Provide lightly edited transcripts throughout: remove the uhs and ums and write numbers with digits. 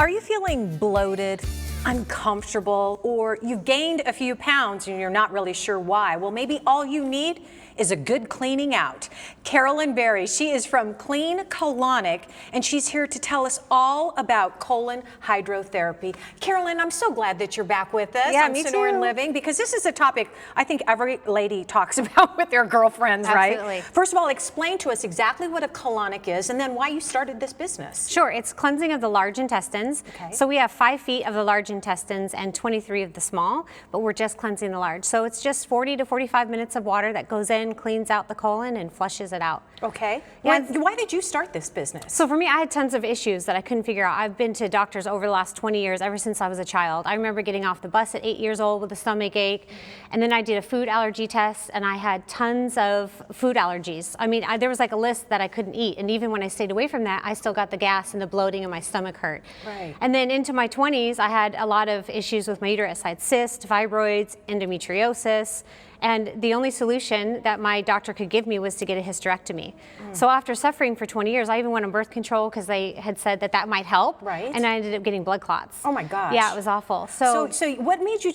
Are you feeling bloated, uncomfortable, or you've gained a few pounds and you're not really sure why? Well, maybe all you need is a good cleaning out. Carolyn Berry, she is from Clean Colonic, and she's here to tell us all about colon hydrotherapy. Carolyn, I'm so glad that you're back with us on me Sonoran too. Living, because this is a topic I think every lady talks about with their girlfriends, Absolutely. right? First of all, explain to us exactly what a colonic is and then why you started this business. Sure, it's cleansing of the large intestines. Okay. So we have 5 feet of the large intestines and 23 of the small, but we're just cleansing the large. So it's just 40 to 45 minutes of water that goes in, cleans out the colon, and flushes it out. Okay. Yeah. Why did you start this business? So for me, I had tons of issues that I couldn't figure out. I've been to doctors over the last 20 years, ever since I was a child. I remember getting off the bus at 8 years old with a stomach ache, and then I did a food allergy test, and I had tons of food allergies. I mean, there was like a list that I couldn't eat, and even when I stayed away from that, I still got the gas and the bloating and my stomach hurt. Right. And then into my 20s, I had a lot of issues with my uterus. I had cysts, fibroids, endometriosis. And the only solution that my doctor could give me was to get a hysterectomy. So after suffering for 20 years, I even went on birth control because they had said that that might help. Right. And I ended up getting blood clots. Oh my gosh. Yeah, it was awful. So what made you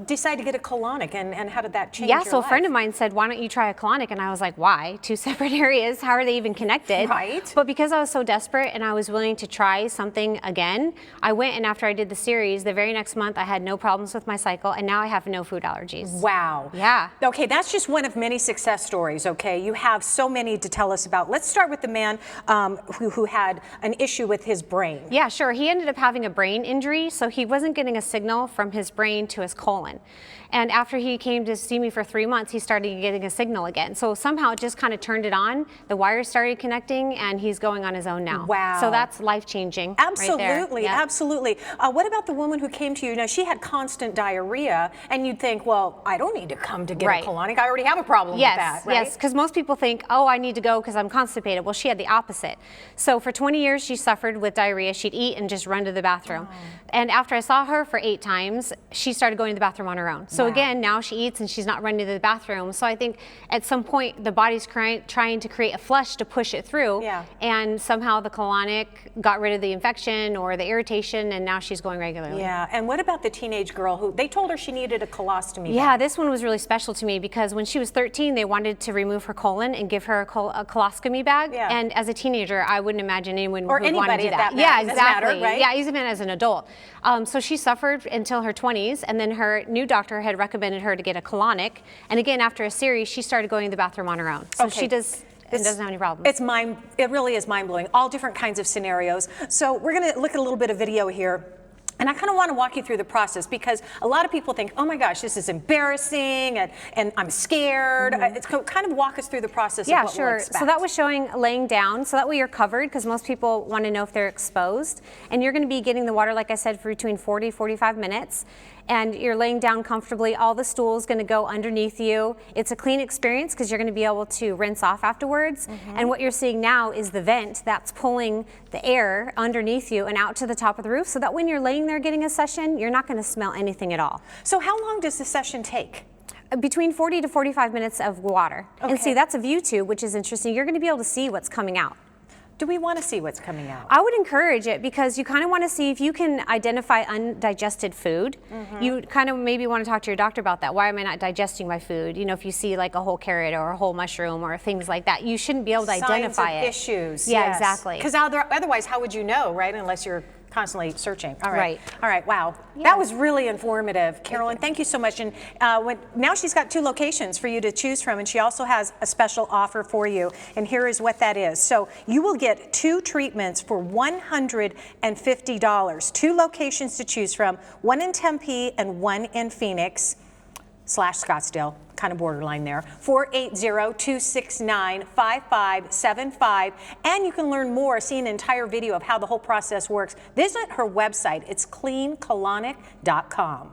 decide to get a colonic, and how did that change Yeah, your so a life? friend of mine said, why don't you try a colonic? And I was like, why? 2 separate areas, how are they even connected? Right. But because I was so desperate and I was willing to try something again, I went, and after I did the series, the very next month I had no problems with my cycle, and now I have no food allergies. Wow. Yeah. Okay, that's just one of many success stories, okay? You have so many to tell us about. Let's start with the man who had an issue with his brain. Yeah, sure. He ended up having a brain injury, so he wasn't getting a signal from his brain to his colon. And after he came to see me for 3 months, he started getting a signal again. So somehow it just kind of turned it on. The wires started connecting, and he's going on his own now. Wow. So that's life-changing. Absolutely, right there. Yeah. absolutely. What about the woman who came to you? Now, she had constant diarrhea, and you'd think, well, I don't need to come to get Right. a colonic. I already have a problem Yes, with that, right? yes, because most people think, oh, I need to go because I'm constipated. Well, she had the opposite. So for 20 years, she suffered with diarrhea. She'd eat and just run to the bathroom. Oh. And after I saw her for 8 times, she started going to the bathroom on her own. So Wow. again, now she eats and she's not running to the bathroom. So I think at some point, the body's trying to create a flush to push it through. Yeah. And somehow the colonic got rid of the infection or the irritation, and now she's going regularly. Yeah, and what about the teenage girl who, they told her she needed a colostomy? Yeah, this one was really special to me because when she was 13, they wanted to remove her colon and give her a colostomy bag. Yeah. And as a teenager, I wouldn't imagine anyone Or would want to anybody do at that. that Yeah, matter, doesn't matter, exactly. right? Yeah, even as an adult. So she suffered until her 20s, and then her new doctor had recommended her to get a colonic. And again, after a series, she started going to the bathroom on her own. So Okay. she doesn't have any problems. It really is mind-blowing, all different kinds of scenarios. So we're gonna look at a little bit of video here. And I kind of want to walk you through the process, because a lot of people think, oh my gosh, this is embarrassing and I'm scared. It's kind of walk us through the process Yeah, of what sure. we'll expect. So that was showing laying down, so that way you're covered, because most people want to know if they're exposed. And you're going to be getting the water, like I said, for between 40 45 minutes. And you're laying down comfortably. All the stool is going to go underneath you. It's a clean experience because you're going to be able to rinse off afterwards. And what you're seeing now is the vent that's pulling the air underneath you and out to the top of the roof, so that when you're laying there getting a session, you're not going to smell anything at all. So how long does the session take? Between 40 to 45 minutes of water. And Okay. see, that's a view tube, which is interesting. You're going to be able to see what's coming out. Do we want to see what's coming out? I would encourage it, because you kind of want to see if you can identify undigested food. You kind of maybe want to talk to your doctor about that. Why am I not digesting my food? You know, if you see like a whole carrot or a whole mushroom or things like that, you shouldn't be able to identify it. Issues. Yeah, yes. exactly. Because otherwise, how would you know, right? Unless you're constantly searching. All right. Right. All right. Wow. Yeah. That was really informative. Carolyn, thank you so much. And now she's got 2 locations for you to choose from, and she also has a special offer for you. And here is what that is. So you will get 2 treatments for $150. 2 locations to choose from, one in Tempe and one in Phoenix / Scottsdale, kind of borderline there. 480-269-5575. And you can learn more, see an entire video of how the whole process works. Visit her website. It's cleancolonic.com.